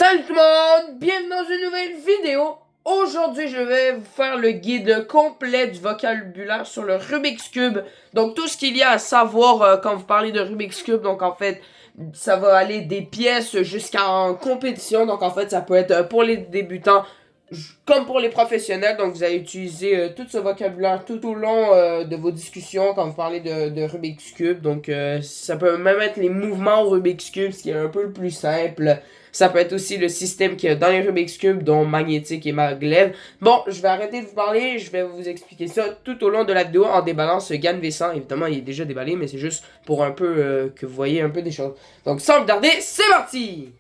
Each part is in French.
Salut tout le monde, bienvenue dans une nouvelle vidéo. Aujourd'hui, je vais vous faire le guide complet du vocabulaire sur le Rubik's Cube. Donc, tout ce qu'il y a à savoir quand vous parlez de Rubik's Cube. Donc, en fait, ça va aller des pièces jusqu'en compétition. Donc, en fait, ça peut être pour les débutants comme pour les professionnels. Donc, vous allez utiliser tout ce vocabulaire tout au long de vos discussions quand vous parlez de Rubik's Cube. Donc, ça peut même être les mouvements au Rubik's Cube, ce qui est un peu le plus simple. Ça peut être aussi le système qu'il y a dans les Rubik's Cube, dont magnétique et maglev. Bon, je vais arrêter de vous parler, je vais vous expliquer ça tout au long de la vidéo en déballant ce GAN V100. Évidemment, il est déjà déballé, mais c'est juste pour un peu que vous voyez un peu des choses. Donc, sans plus tarder, c'est parti!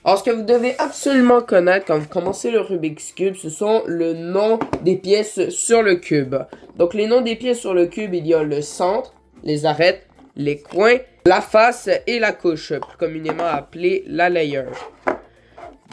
Alors, ce que vous devez absolument connaître quand vous commencez le Rubik's Cube, ce sont le nom des pièces sur le cube. Donc, les noms des pièces sur le cube, il y a le centre, les arêtes, les coins, la face et la couche, plus communément appelée la layer.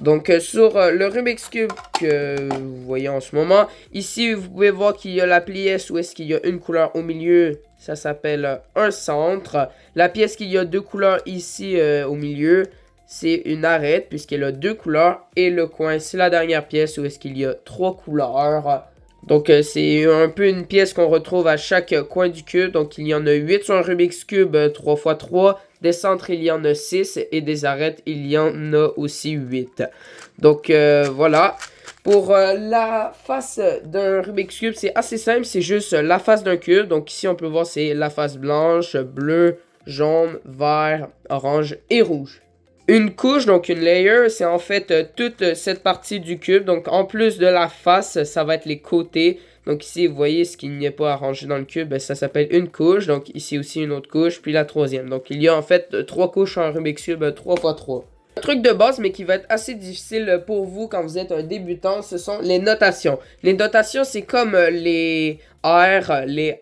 Donc, sur le Rubik's Cube que vous voyez en ce moment, ici, vous pouvez voir qu'il y a la pièce où est-ce qu'il y a une couleur au milieu, ça s'appelle un centre. La pièce qu'il y a deux couleurs ici au milieu, c'est une arête, puisqu'elle a deux couleurs. Et le coin, c'est la dernière pièce où est-ce qu'il y a trois couleurs. Donc, c'est un peu une pièce qu'on retrouve à chaque coin du cube. Donc, il y en a 8 sur un Rubik's Cube 3x3. Des centres, il y en a 6. Et des arêtes, il y en a aussi 8. Donc, voilà. Pour la face d'un Rubik's Cube, c'est assez simple. C'est juste la face d'un cube. Donc, ici, on peut voir, c'est la face blanche, bleue, jaune, vert, orange et rouge. Une couche, donc une layer, c'est en fait toute cette partie du cube. Donc, en plus de la face, ça va être les côtés. Donc, ici, vous voyez ce qu'il n'y a pas arrangé dans le cube, ça s'appelle une couche. Donc, ici aussi, une autre couche, puis la troisième. Donc, il y a en fait 3 couches en Rubik's Cube 3x3. Un truc de base, mais qui va être assez difficile pour vous quand vous êtes un débutant, ce sont les notations. Les notations, c'est comme les R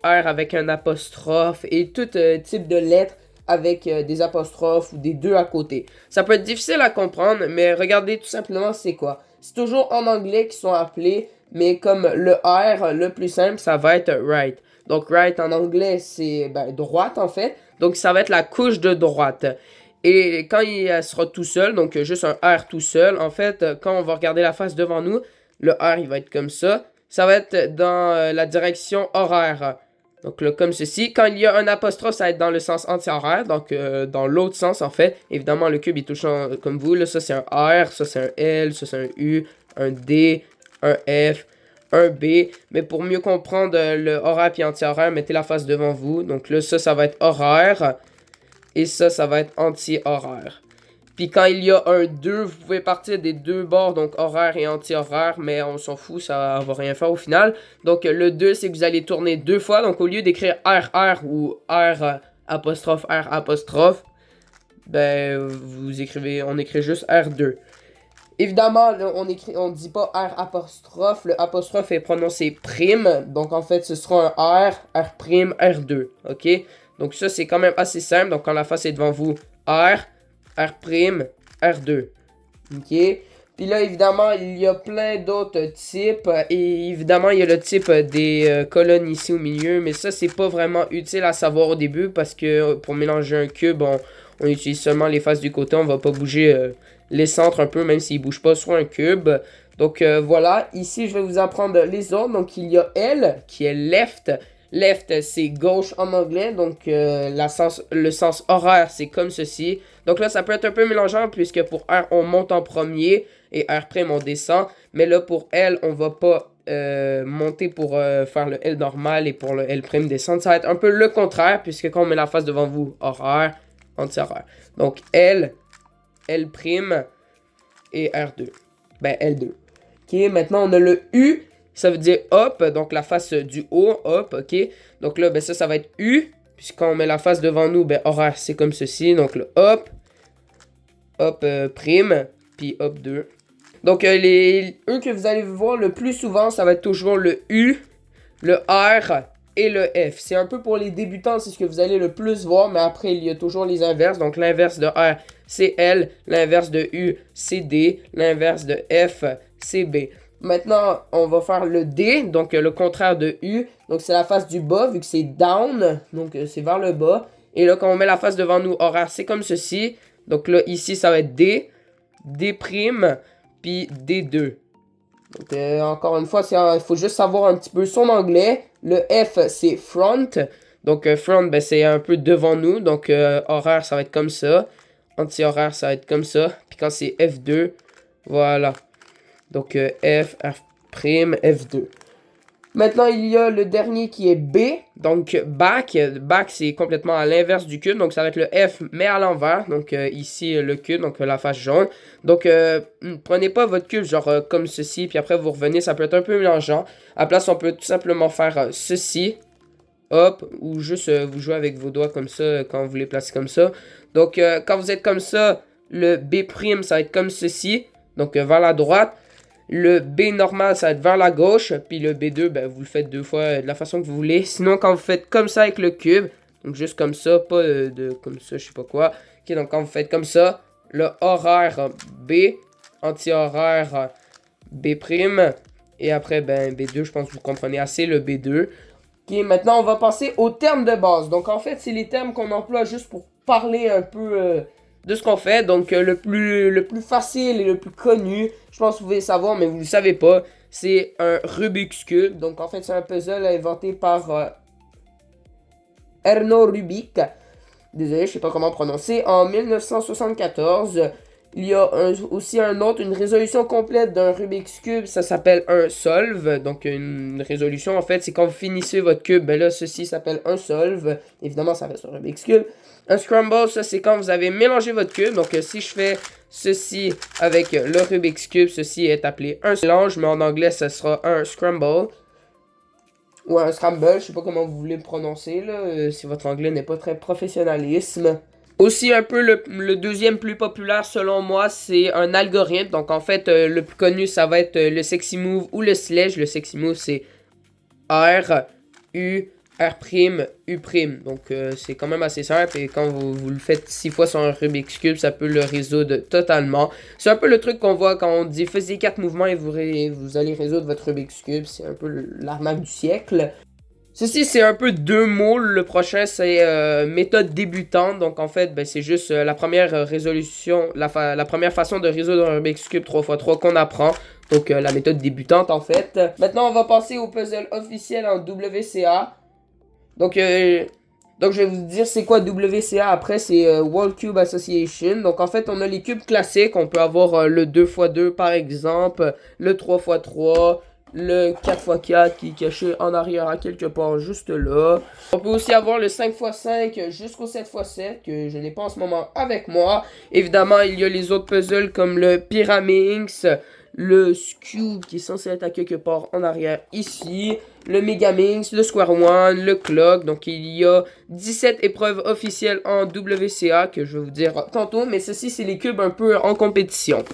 avec un apostrophe et tout type de lettres avec des apostrophes ou des deux à côté. Ça peut être difficile à comprendre, mais regardez tout simplement c'est quoi. C'est toujours en anglais qui sont appelés, mais comme le R, le plus simple, ça va être right. Donc right en anglais, c'est droite en fait. Donc ça va être la couche de droite. Et quand il sera tout seul, donc juste un R tout seul, en fait, quand on va regarder la face devant nous, le R il va être comme ça. Ça va être dans la direction horaire. Donc là, comme ceci. Quand il y a un apostrophe, ça va être dans le sens anti-horaire. Donc, dans l'autre sens, en fait. Évidemment, le cube est touchant comme vous. Là, ça, c'est un R. Ça, c'est un L. Ça, c'est un U. Un D. Un F. Un B. Mais pour mieux comprendre le horaire puis anti-horaire, mettez la face devant vous. Donc là, ça va être horaire. Et ça va être anti-horaire. Puis quand il y a un 2, vous pouvez partir des deux bords, donc horaire et anti-horaire, mais on s'en fout, ça va rien faire au final. Donc le 2, c'est que vous allez tourner deux fois, donc au lieu d'écrire RR ou R apostrophe R apostrophe, on écrit juste R2. Évidemment, là, on ne dit pas R apostrophe, le apostrophe est prononcé prime, donc en fait ce sera un R, R prime, R2, ok? Donc ça c'est quand même assez simple, donc quand la face est devant vous, R, R', R2. Ok. Puis là, évidemment, il y a plein d'autres types. Et évidemment, il y a le type des colonnes ici au milieu. Mais ça, c'est pas vraiment utile à savoir au début. Parce que pour mélanger un cube, on utilise seulement les faces du côté. On va pas bouger les centres un peu, même s'ils bougent pas sur un cube. Donc voilà. Ici, je vais vous apprendre les autres. Donc il y a L, qui est left. Left, c'est gauche en anglais, donc le sens horaire, c'est comme ceci. Donc là, ça peut être un peu mélangeant, puisque pour R, on monte en premier, et R', on descend. Mais là, pour L, on va pas monter pour faire le L normal, et pour le L' descendre. Ça va être un peu le contraire, puisque quand on met la face devant vous, horaire, anti-horaire. Donc L, L', et R2. L2. Ok, maintenant on a le U. Ça veut dire hop, donc la face du haut, hop, ok. Donc là, ça va être U. Puisqu'on met la face devant nous, horaire, c'est comme ceci. Donc le hop, hop prime, puis hop 2. Donc eux que vous allez voir le plus souvent, ça va être toujours le U, le R et le F. C'est un peu pour les débutants, c'est ce que vous allez le plus voir. Mais après, il y a toujours les inverses. Donc l'inverse de R, c'est L. L'inverse de U, c'est D. L'inverse de F, c'est B. Maintenant, on va faire le D, donc le contraire de U. Donc, c'est la face du bas, vu que c'est down. Donc, c'est vers le bas. Et là, quand on met la face devant nous, horaire, c'est comme ceci. Donc là, ici, ça va être D, D', puis D2. Donc, encore une fois, il faut juste savoir un petit peu son anglais. Le F, c'est front. Donc, front, ben, c'est un peu devant nous. Donc, horaire, ça va être comme ça. Anti-horaire, ça va être comme ça. Puis quand c'est F2, voilà. Donc, F, F', F2. Maintenant, il y a le dernier qui est B, donc back. Back, c'est complètement à l'inverse du cube, donc ça va être le F, mais à l'envers. Donc ici, le cube, donc la face jaune. Donc, prenez pas votre cube genre comme ceci, puis après vous revenez, ça peut être un peu mélangeant. À la place, on peut tout simplement faire ceci, hop, ou juste vous jouez avec vos doigts comme ça quand vous les placez comme ça. Donc, quand vous êtes comme ça, le B', ça va être comme ceci, donc vers la droite. Le B normal, ça va être vers la gauche. Puis le B2, ben, vous le faites deux fois de la façon que vous voulez. Sinon, quand vous faites comme ça avec le cube, donc juste comme ça, pas comme ça, je sais pas quoi. Ok, donc quand vous faites comme ça, le horaire B, anti-horaire B'. Et après, ben, B2, je pense que vous comprenez assez le B2. Ok, maintenant, on va passer aux termes de base. Donc, en fait, c'est les termes qu'on emploie juste pour parler un peu de ce qu'on fait. Donc, le plus facile et le plus connu, je pense que vous pouvez savoir, mais vous ne le savez pas, c'est un Rubik's Cube. Donc, en fait, c'est un puzzle inventé par Erno Rubik. Désolé, je ne sais pas comment prononcer. En 1974, il y a aussi une résolution complète d'un Rubik's Cube. Ça s'appelle un solve. Donc, une résolution, en fait, c'est quand vous finissez votre cube. Ben là, ceci s'appelle un solve. Évidemment, ça reste un Rubik's Cube. Un scramble, ça, c'est quand vous avez mélangé votre cube. Donc, si je fais ceci avec le Rubik's Cube, ceci est appelé un mélange. Mais en anglais, ça sera un scramble. Ou un scramble, je sais pas comment vous voulez le prononcer, là, si votre anglais n'est pas très professionnalisme. Aussi, un peu le deuxième plus populaire, selon moi, c'est un algorithme. Donc, en fait, le plus connu, ça va être le Sexy Move ou le Sledge. Le Sexy Move, c'est R, U, R', U'. Donc, c'est quand même assez simple. Et quand vous le faites 6 fois sur un Rubik's Cube, ça peut le résoudre totalement. C'est un peu le truc qu'on voit quand on dit faisiez 4 mouvements et vous allez résoudre votre Rubik's Cube. C'est un peu l'arnaque du siècle. Ceci, c'est un peu deux mots. Le prochain, c'est méthode débutante. Donc, en fait, ben, c'est juste la première résolution, la première façon de résoudre un Rubik's Cube 3x3 qu'on apprend. Donc, la méthode débutante, en fait. Maintenant, on va passer au puzzle officiel en WCA. Donc, je vais vous dire c'est quoi WCA après, c'est World Cube Association. Donc, en fait, on a les cubes classiques. On peut avoir le 2x2, par exemple, le 3x3. Le 4x4 qui est caché en arrière à quelque part juste là. On peut aussi avoir le 5x5 jusqu'au 7x7 que je n'ai pas en ce moment avec moi. Évidemment, il y a les autres puzzles comme le Pyraminx, le Scube qui est censé être à quelque part en arrière ici, le Megaminx, le Square One, le Clock. Donc il y a 17 épreuves officielles en WCA que je vais vous dire tantôt. Mais ceci, c'est les cubes un peu en compétition.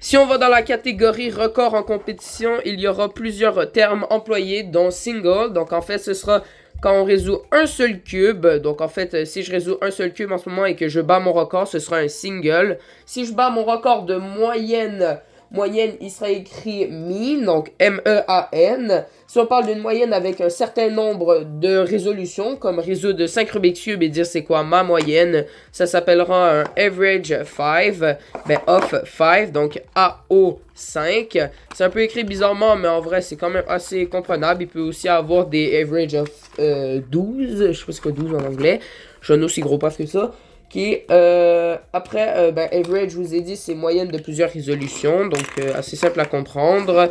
Si on va dans la catégorie record en compétition, il y aura plusieurs termes employés, dont single. Donc en fait, ce sera quand on résout un seul cube. Donc en fait, si je résous un seul cube en ce moment et que je bats mon record, ce sera un single. Si je bats mon record de moyenne, il sera écrit mean, donc M-E-A-N. Si on parle d'une moyenne avec un certain nombre de résolutions, comme résoudre 5 Rubik's Cube et dire c'est quoi ma moyenne, ça s'appellera un average 5, ben off 5, donc AO5. C'est un peu écrit bizarrement, mais en vrai c'est quand même assez comprenable. Il peut aussi avoir des average of 12, je sais pas c'est quoi 12 en anglais, j'ai un aussi gros paf que ça. Qui après, ben, average, je vous ai dit, c'est moyenne de plusieurs résolutions. Donc, assez simple à comprendre.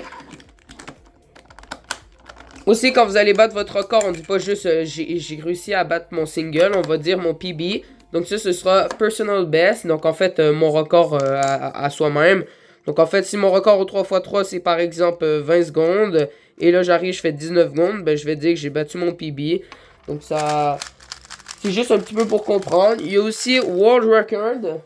Aussi, quand vous allez battre votre record, on ne dit pas juste j'ai réussi à battre mon single. On va dire mon PB. Donc, ça, ce sera personal best. Donc, en fait, mon record à soi-même. Donc, en fait, si mon record au 3x3, c'est par exemple 20 secondes. Et là, j'arrive, je fais 19 secondes. Ben, je vais dire que j'ai battu mon PB. Donc, ça... C'est juste un petit peu pour comprendre. Il y a aussi World Record.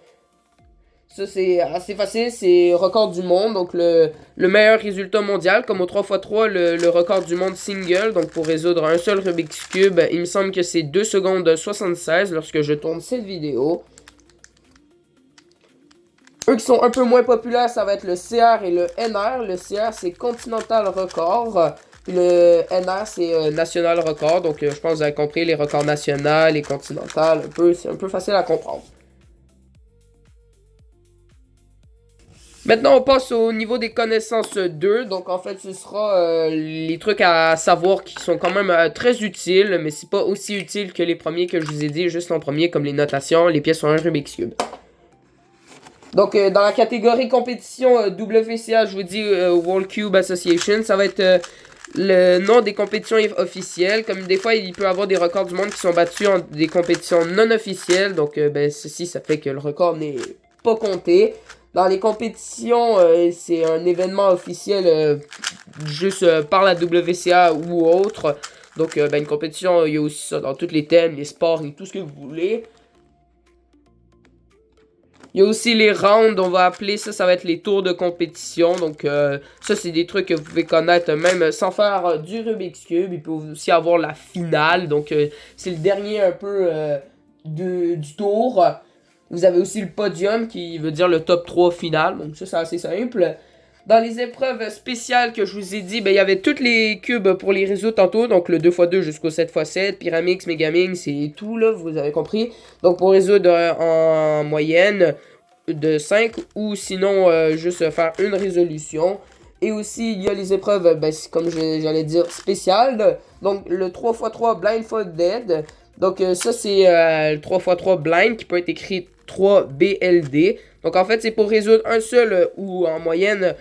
Ça, c'est assez facile. C'est record du monde. Donc, le meilleur résultat mondial. Comme au 3x3, le record du monde single. Donc, pour résoudre un seul Rubik's Cube, il me semble que c'est 2 secondes 76 lorsque je tourne cette vidéo. Eux qui sont un peu moins populaires, ça va être le CR et le NR. Le CR, c'est Continental Record. Puis le NR, c'est National Record. Donc, je pense que vous avez compris les records nationaux, les continentales, c'est un peu facile à comprendre. Maintenant, on passe au niveau des connaissances 2. Donc, en fait, ce sera les trucs à savoir qui sont quand même très utiles, mais c'est pas aussi utile que les premiers que je vous ai dit juste en premier, comme les notations, les pièces sur un Rubik's Cube. Donc, dans la catégorie compétition WCA, je vous dis World Cube Association, ça va être le nom des compétitions officielles. Comme des fois, il peut y avoir des records du monde qui sont battus en des compétitions non officielles. Donc, ben, ceci, ça fait que le record n'est pas compté. Dans les compétitions, c'est un événement officiel juste par la WCA ou autre. Donc, ben, une compétition, il y a aussi ça dans tous les thèmes, les sports et tout ce que vous voulez. Il y a aussi les rounds, on va appeler ça, ça va être les tours de compétition. Donc, ça, c'est des trucs que vous pouvez connaître même sans faire du Rubik's Cube. Il peut aussi avoir la finale. Donc, c'est le dernier un peu du tour. Vous avez aussi le podium qui veut dire le top 3 final. Donc, ça, c'est assez simple. Dans les épreuves spéciales que je vous ai dit, ben, il y avait tous les cubes pour les réseaux tantôt. Donc, le 2x2 jusqu'au 7x7, Pyramix, Megamix, c'est tout là, vous avez compris. Donc, pour résoudre en moyenne de 5 ou sinon juste faire une résolution. Et aussi, il y a les épreuves, ben, comme j'allais dire, spéciales. Donc, le 3x3 Blindfolded. Donc, ça, c'est le 3x3 blind qui peut être écrit 3BLD. Donc, en fait, c'est pour résoudre un seul ou en moyenne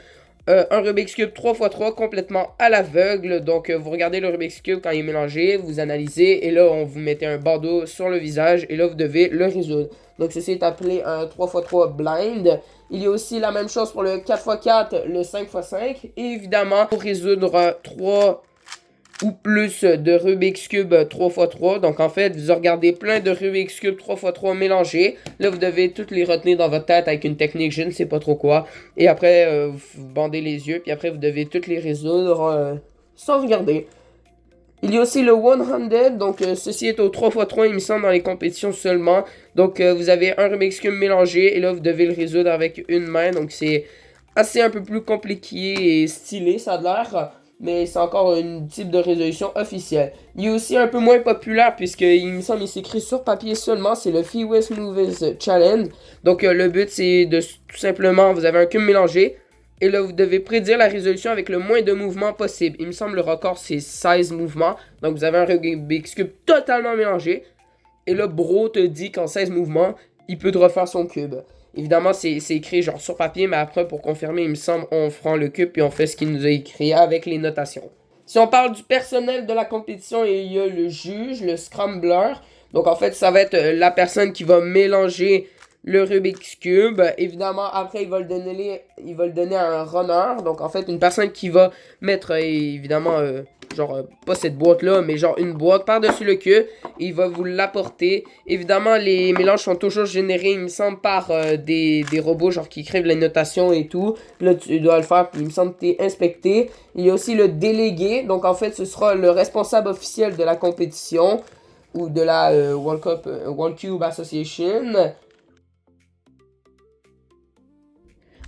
un Rubik's Cube 3x3 complètement à l'aveugle. Donc, vous regardez le Rubik's Cube quand il est mélangé, vous analysez et là, on vous mettez un bandeau sur le visage et là, vous devez le résoudre. Donc, ceci est appelé un 3x3 blind. Il y a aussi la même chose pour le 4x4, le 5x5. Et évidemment, pour résoudre 3 ou plus de Rubik's Cube 3x3. Donc, en fait, vous regardez plein de Rubik's Cube 3x3 mélangés. Là, vous devez toutes les retenir dans votre tête avec une technique, je ne sais pas trop quoi. Et après, vous bandez les yeux. Puis après, vous devez toutes les résoudre sans regarder. Il y a aussi le 100. Donc, ceci est au 3x3, il me semble, dans les compétitions seulement. Donc, vous avez un Rubik's Cube mélangé. Et là, vous devez le résoudre avec une main. Donc, c'est assez un peu plus compliqué et stylé, ça a l'air. Mais c'est encore un type de résolution officielle. Il est aussi un peu moins populaire puisqu'il me semble qu'il s'écrit sur papier seulement. C'est le Fewest Moves Challenge. Donc le but c'est de tout simplement, vous avez un cube mélangé. Et là vous devez prédire la résolution avec le moins de mouvements possible. Il me semble le record c'est 16 mouvements. Donc vous avez un Rubik's Cube totalement mélangé. Et là Bro te dit qu'en 16 mouvements, il peut te refaire son cube. Évidemment, c'est écrit genre sur papier, mais après, pour confirmer, il me semble, on prend le cube puis on fait ce qu'il nous a écrit avec les notations. Si on parle du personnel de la compétition, il y a le juge, le scrambler. Donc, en fait, ça va être la personne qui va mélanger le Rubik's Cube. Évidemment, après, il va le donner à un runner. Donc, en fait, une personne qui va mettre, évidemment, genre, pas cette boîte-là, mais genre une boîte par-dessus le cube. Il va vous l'apporter. Évidemment, les mélanges sont toujours générés, il me semble, par des robots, genre, qui écrivent les notations et tout. Là, tu dois le faire, puis il me semble que tu es inspecté. Il y a aussi le délégué. Donc, en fait, ce sera le responsable officiel de la compétition ou de la World Cube Association.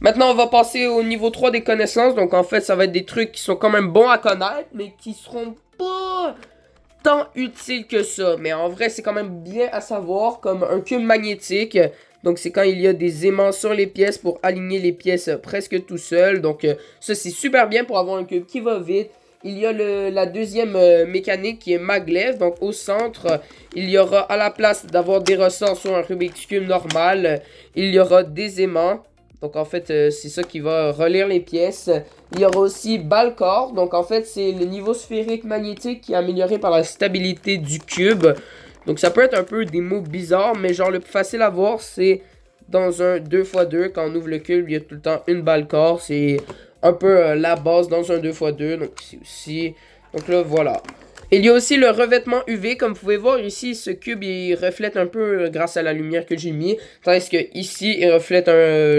Maintenant, on va passer au niveau 3 des connaissances. Donc, en fait, ça va être des trucs qui sont quand même bons à connaître, mais qui seront pas tant utiles que ça. Mais en vrai, c'est quand même bien à savoir, comme un cube magnétique. Donc, c'est quand il y a des aimants sur les pièces pour aligner les pièces presque tout seul. Donc, ça, c'est super bien pour avoir un cube qui va vite. Il y a la deuxième mécanique qui est maglev. Donc, au centre, il y aura à la place d'avoir des ressorts sur un Rubik's Cube normal, il y aura des aimants. Donc, en fait, c'est ça qui va relire les pièces. Il y aura aussi Balcor. Donc, en fait, c'est le niveau sphérique magnétique qui est amélioré par la stabilité du cube. Donc, ça peut être un peu des mots bizarres, mais genre, le plus facile à voir, c'est dans un 2x2. Quand on ouvre le cube, il y a tout le temps une Balcor. C'est un peu la base dans un 2x2. Donc, ici aussi. Donc, là, voilà. Il y a aussi le revêtement UV, comme vous pouvez voir ici, ce cube il reflète un peu grâce à la lumière que j'ai mis, tandis que ici il reflète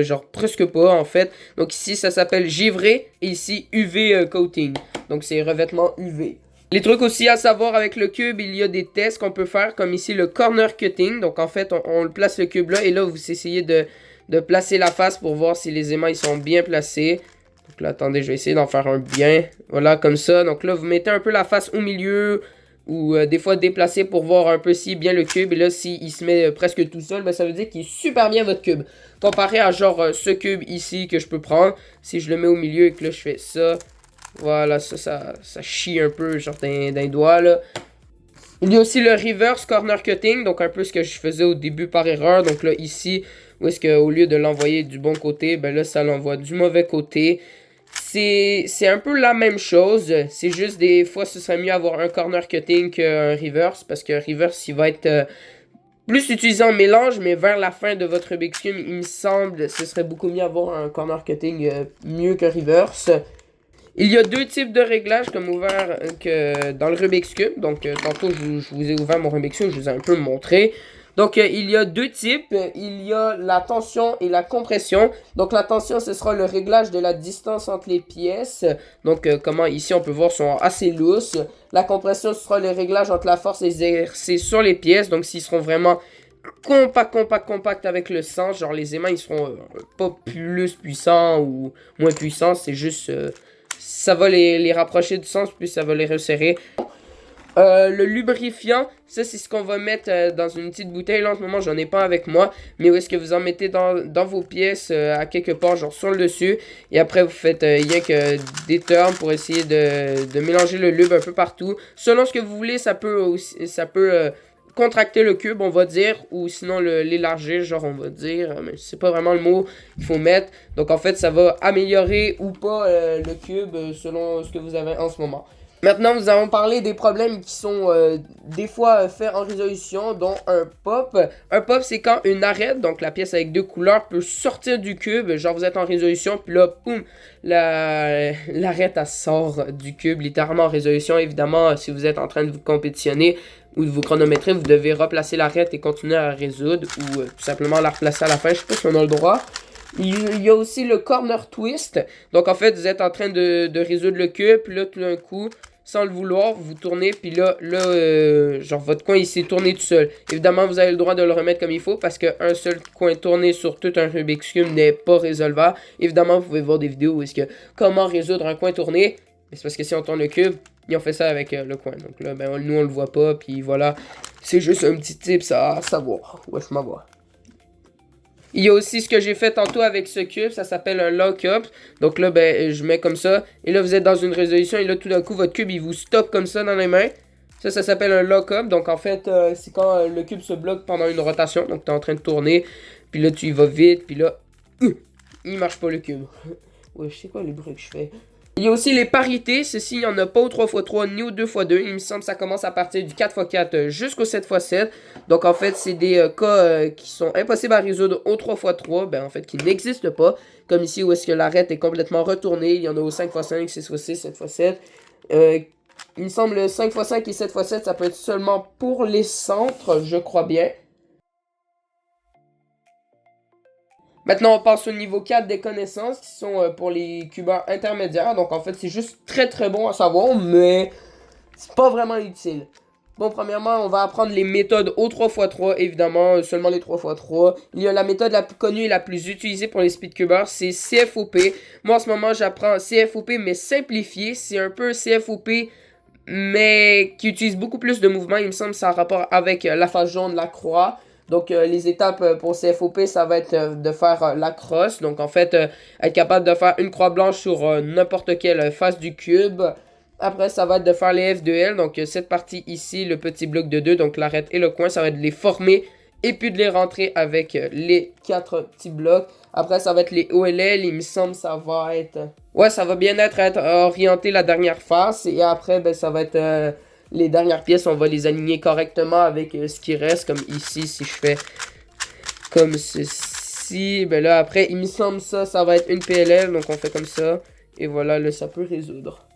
genre presque pas en fait. Donc ici ça s'appelle givré et ici UV coating. Donc c'est revêtement UV. Les trucs aussi à savoir avec le cube, il y a des tests qu'on peut faire comme ici le corner cutting. Donc en fait on place le cube là et là vous essayez de placer la face pour voir si les aimants ils sont bien placés. Donc là, attendez, je vais essayer d'en faire un bien. Voilà, comme ça. Donc là, vous mettez un peu la face au milieu ou des fois déplacer pour voir un peu si bien le cube. Et là, s'il se met presque tout seul, ben, ça veut dire qu'il est super bien votre cube. Comparé à genre ce cube ici que je peux prendre. Si je le mets au milieu et que là je fais ça. Voilà, ça chie un peu genre d'un doigt là. Il y a aussi le reverse corner cutting, donc un peu ce que je faisais au début par erreur. Donc là ici, où est-ce qu'au lieu de l'envoyer du bon côté, ben là ça l'envoie du mauvais côté. C'est un peu la même chose, c'est juste des fois ce serait mieux avoir un corner cutting qu'un reverse, parce que reverse il va être plus utilisé en mélange, mais vers la fin de votre Rubik's Cube, il me semble ce serait beaucoup mieux avoir un corner cutting mieux que reverse. Il y a deux types de réglages comme ouvert que dans le Rubik's Cube. Donc, tantôt, je vous ai ouvert mon Rubik's Cube, je vous ai un peu montré. Donc, il y a deux types. Il y a la tension et la compression. Donc, la tension, ce sera le réglage de la distance entre les pièces. Donc, comment ici, on peut voir, sont assez lousses. La compression, ce sera le réglage entre la force exercée sur les pièces. Donc, s'ils seront vraiment compact avec le sens. Genre, les aimants, ils seront pas plus puissants ou moins puissants. C'est juste... ça va les rapprocher du sens, puis ça va les resserrer. Le lubrifiant, ça c'est ce qu'on va mettre dans une petite bouteille. Là en ce moment j'en ai pas avec moi, mais où est-ce que vous en mettez dans vos pièces à quelque part, genre sur le dessus. Et après vous faites rien que des turns pour essayer de mélanger le lube un peu partout. Selon ce que vous voulez, ça peut contracter le cube, on va dire, ou sinon l'élargir, genre on va dire, mais c'est pas vraiment le mot qu'il faut mettre. Donc en fait, ça va améliorer ou pas le cube selon ce que vous avez en ce moment. Maintenant, nous allons parler des problèmes qui sont des fois faits en résolution, dont un pop. Un pop, c'est quand une arête, donc la pièce avec deux couleurs, peut sortir du cube. Genre, vous êtes en résolution, puis là, boum, l'arête, elle sort du cube, littéralement en résolution. Évidemment, si vous êtes en train de vous compétitionner ou de vous chronométrer, vous devez replacer l'arête et continuer à résoudre, ou tout simplement la replacer à la fin. Je sais pas si on a le droit. Il y a aussi le corner twist. Donc, en fait, vous êtes en train de résoudre le cube, puis là, tout d'un coup, sans le vouloir, vous tournez, puis là genre votre coin il s'est tourné tout seul. Évidemment, vous avez le droit de le remettre comme il faut, parce qu'un seul coin tourné sur tout un Rubik's Cube n'est pas résolvable. Évidemment, vous pouvez voir des vidéos où est-ce que comment résoudre un coin tourné. Mais c'est parce que si on tourne le cube, ils ont fait ça avec le coin. Donc là, ben nous on le voit pas, puis voilà. C'est juste un petit tip à savoir. Wesh ma voix. Il y a aussi ce que j'ai fait tantôt avec ce cube, ça s'appelle un lock-up. Donc là, ben, je mets comme ça. Et là, vous êtes dans une résolution et là, tout d'un coup, votre cube, il vous stoppe comme ça dans les mains. Ça s'appelle un lock-up. Donc en fait, c'est quand le cube se bloque pendant une rotation. Donc tu es en train de tourner. Puis là, tu y vas vite. Puis là, il marche pas le cube. Ouais, je sais quoi les bruits que je fais. Il y a aussi les parités. Ceci, il n'y en a pas au 3x3 ni au 2x2. Il me semble que ça commence à partir du 4x4 jusqu'au 7x7. Donc, en fait, c'est des cas qui sont impossibles à résoudre au 3x3. Ben, en fait, qui n'existent pas. Comme ici, où est-ce que l'arête est complètement retournée. Il y en a au 5x5, 6x6, 7x7. Il me semble 5x5 et 7x7, ça peut être seulement pour les centres, je crois bien. Maintenant, on passe au niveau 4 des connaissances qui sont pour les cubeurs intermédiaires. Donc, en fait, c'est juste très bon à savoir, mais c'est pas vraiment utile. Bon, premièrement, on va apprendre les méthodes au 3x3, évidemment, seulement les 3x3. Il y a la méthode la plus connue et la plus utilisée pour les speedcubers, c'est CFOP. Moi, en ce moment, j'apprends CFOP, mais simplifié. C'est un peu CFOP, mais qui utilise beaucoup plus de mouvements. Il me semble que ça a rapport avec la face jaune, la croix. Donc, les étapes pour CFOP, ça va être de faire la crosse. Donc, en fait, être capable de faire une croix blanche sur n'importe quelle face du cube. Après, ça va être de faire les F2L. Donc, cette partie ici, le petit bloc de 2, donc l'arête et le coin, ça va être de les former et puis de les rentrer avec les 4 petits blocs. Après, ça va être les OLL. Il me semble ça va être... Ouais, ça va bien être orienté la dernière face. Et après, ben, ça va être... les dernières pièces, on va les aligner correctement avec ce qui reste. Comme ici, si je fais comme ceci, ben là, après, il me semble ça va être une PLL. Donc, on fait comme ça. Et voilà, là, ça peut résoudre.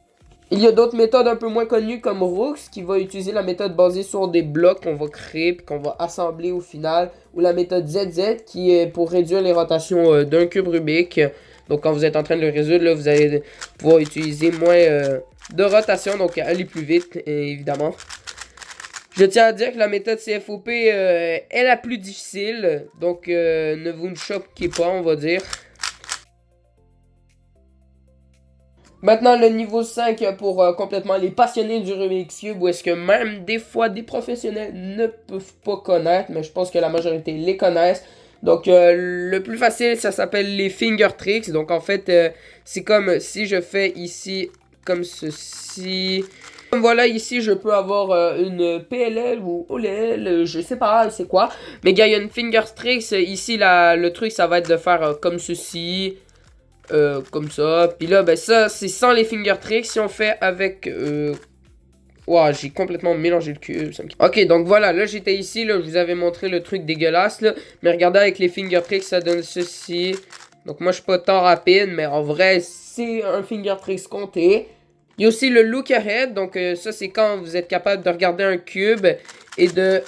Il y a d'autres méthodes un peu moins connues comme Rooks qui va utiliser la méthode basée sur des blocs qu'on va créer puis qu'on va assembler au final. Ou la méthode ZZ qui est pour réduire les rotations d'un cube Rubik. Donc quand vous êtes en train de le résoudre, là, vous allez pouvoir utiliser moins de rotation. Donc aller plus vite évidemment. Je tiens à dire que la méthode CFOP est la plus difficile. Donc ne vous choquez pas on va dire. Maintenant, le niveau 5 pour complètement les passionnés du Rubik's Cube, où est-ce que même des fois des professionnels ne peuvent pas connaître, mais je pense que la majorité les connaissent. Donc, le plus facile, ça s'appelle les finger tricks. Donc, en fait, c'est comme si je fais ici, comme ceci. Comme voilà, ici, je peux avoir une PLL ou OLL, je sais pas c'est quoi. Mais il y a une finger tricks. Ici, le truc, ça va être de faire comme ceci. Comme ça. Puis là, ben ça, c'est sans les finger tricks. Si on fait avec... Wow, j'ai complètement mélangé le cube. Ok, donc voilà, là j'étais ici, là, je vous avais montré le truc dégueulasse, là. Mais regardez, avec les finger tricks, ça donne ceci. Donc moi, je suis pas tant rapide, mais en vrai, c'est un finger tricks compté. Il y a aussi le look ahead, donc ça, c'est quand vous êtes capable de regarder un cube et de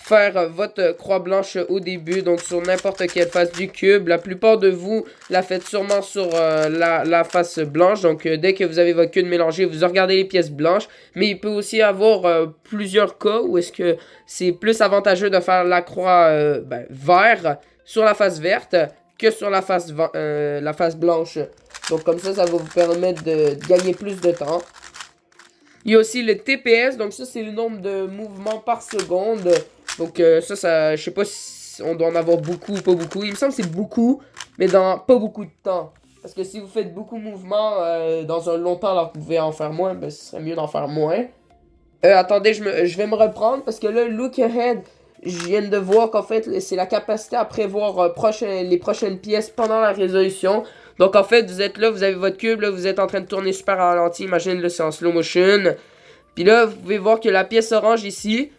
faire votre croix blanche au début, donc sur n'importe quelle face du cube. La plupart de vous la faites sûrement sur la face blanche, donc dès que vous avez votre cube mélangé, vous regardez les pièces blanches, mais il peut aussi y avoir plusieurs cas où est-ce que c'est plus avantageux de faire la croix vert sur la face verte que sur la face blanche. Donc comme ça va vous permettre de gagner plus de temps. Il y a aussi le TPS, donc ça c'est le nombre de mouvements par seconde. Donc ça, je sais pas si on doit en avoir beaucoup ou pas beaucoup. Il me semble que c'est beaucoup, mais dans pas beaucoup de temps. Parce que si vous faites beaucoup de mouvements dans un long temps alors que vous pouvez en faire moins, ben ce serait mieux d'en faire moins. Attendez, je vais me reprendre parce que là, look ahead, je viens de voir qu'en fait, c'est la capacité à prévoir les prochaines pièces pendant la résolution. Donc en fait, vous êtes là, vous avez votre cube, là, vous êtes en train de tourner super ralenti, imagine là, c'est en slow motion. Puis là, vous pouvez voir que la pièce orange ici,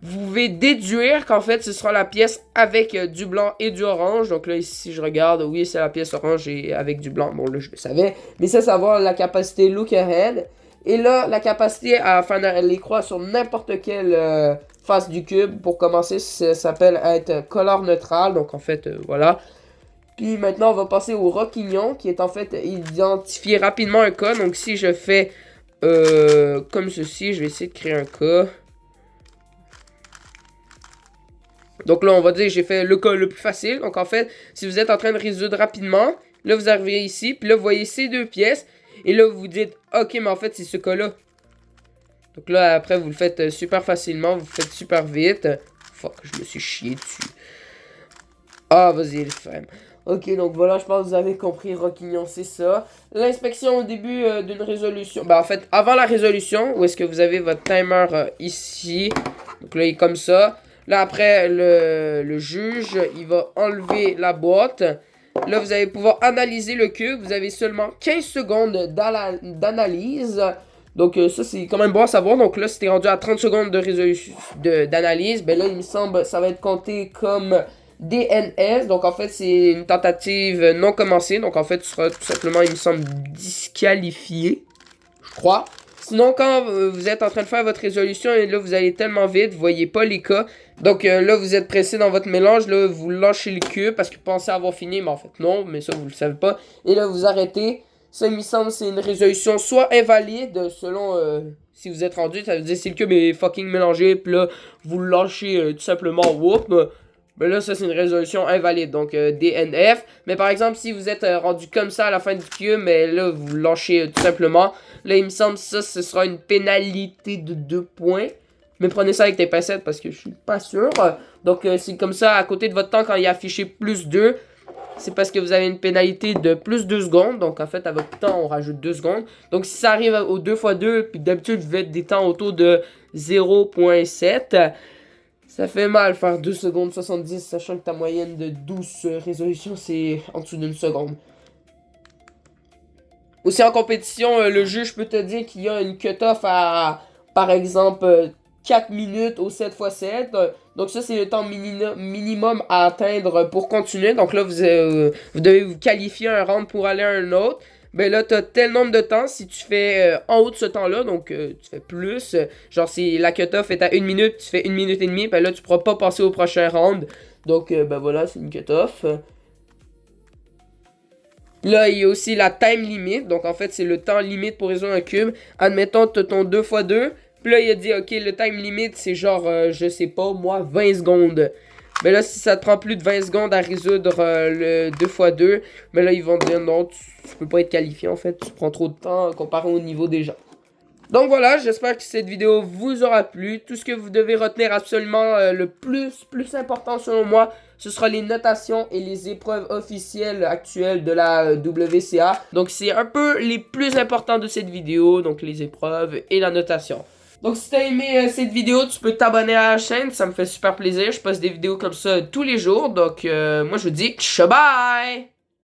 vous pouvez déduire qu'en fait, ce sera la pièce avec du blanc et du orange. Donc là, ici, je regarde, oui, c'est la pièce orange et avec du blanc. Bon, là, je le savais. Mais ça va avoir la capacité look ahead. Et là, la capacité à faire les croix sur n'importe quelle face du cube. Pour commencer, ça s'appelle être color neutral. Donc en fait, voilà. Puis maintenant, on va passer au roquignon, qui est en fait identifier rapidement un cas. Donc si je fais comme ceci, je vais essayer de créer un cas. Donc là, on va dire que j'ai fait le cas le plus facile. Donc en fait, si vous êtes en train de résoudre rapidement, là, vous arrivez ici, puis là, vous voyez ces deux pièces. Et là, vous vous dites, ok, mais en fait, c'est ce cas-là. Donc là, après, vous le faites super facilement, vous le faites super vite. Fuck, je me suis chié dessus. Ah, vas-y, les femmes. Ok, donc voilà, je pense que vous avez compris, Roquignon, c'est ça. L'inspection au début d'une résolution. Ben, en fait, avant la résolution, où est-ce que vous avez votre timer ici. Donc là, il est comme ça. Là, après, le juge, il va enlever la boîte. Là, vous allez pouvoir analyser le cube. Vous avez seulement 15 secondes d'analyse. Donc, ça, c'est quand même bon à savoir. Donc là, c'était rendu à 30 secondes de résolution d'analyse. Ben là, il me semble ça va être compté comme DNS. Donc, en fait, c'est une tentative non commencée. Donc, en fait, tu seras tout simplement, il me semble, disqualifié. Je crois. Sinon, quand vous êtes en train de faire votre résolution et là, vous allez tellement vite, vous voyez pas les cas. Donc là, vous êtes pressé dans votre mélange. Là, vous lâchez le cube parce que vous pensez avoir fini. Mais en fait, non. Mais ça, vous le savez pas. Et là, vous arrêtez. Ça, il me semble, c'est une résolution soit invalide, selon si vous êtes rendu. Ça veut dire si le cube est fucking mélangé. Puis là, vous le lâchez tout simplement. Whoop. Ben là, ça, c'est une résolution invalide. Donc, DNF. Mais par exemple, si vous êtes rendu comme ça à la fin du cube, mais là, vous lâchez tout simplement. Là, il me semble que ça, ce sera une pénalité de 2 points. Mais prenez ça avec tes pincettes parce que je suis pas sûr. Donc, c'est comme ça, à côté de votre temps, quand il est affiché plus 2, c'est parce que vous avez une pénalité de plus 2 secondes. Donc, en fait, à votre temps, on rajoute 2 secondes. Donc, si ça arrive au 2x2, puis d'habitude, vous faites des temps autour de 0.7, ça fait mal faire 2 secondes 70, sachant que ta moyenne de 12 résolutions, c'est en dessous d'une seconde. Aussi en compétition, le juge peut te dire qu'il y a une cut-off à, par exemple, 4 minutes au 7x7. Donc ça, c'est le temps minimum à atteindre pour continuer. Donc là, vous devez vous qualifier un round pour aller à un autre. Ben là, tu as tel nombre de temps. Si tu fais en haut de ce temps-là, donc tu fais plus. Genre, si la cut-off est à 1 minute, tu fais 1 minute et demie. Ben là, tu pourras pas passer au prochain round. Donc, ben voilà, c'est une cut-off. Là, il y a aussi la time limit. Donc, en fait, c'est le temps limite pour résoudre un cube. Admettons, tu as ton 2x2. Puis là, il a dit, OK, le time limit, c'est genre, je sais pas, moi, 20 secondes. Mais là, si ça te prend plus de 20 secondes à résoudre le 2x2, mais là, ils vont te dire non, tu peux pas être qualifié en fait. Tu prends trop de temps comparé au niveau des gens. Donc voilà, j'espère que cette vidéo vous aura plu. Tout ce que vous devez retenir absolument le plus important selon moi, ce sera les notations et les épreuves officielles actuelles de la WCA. Donc c'est un peu les plus importants de cette vidéo, donc les épreuves et la notation. Donc si t'as aimé cette vidéo, tu peux t'abonner à la chaîne, ça me fait super plaisir. Je poste des vidéos comme ça tous les jours, donc moi je vous dis ciao bye!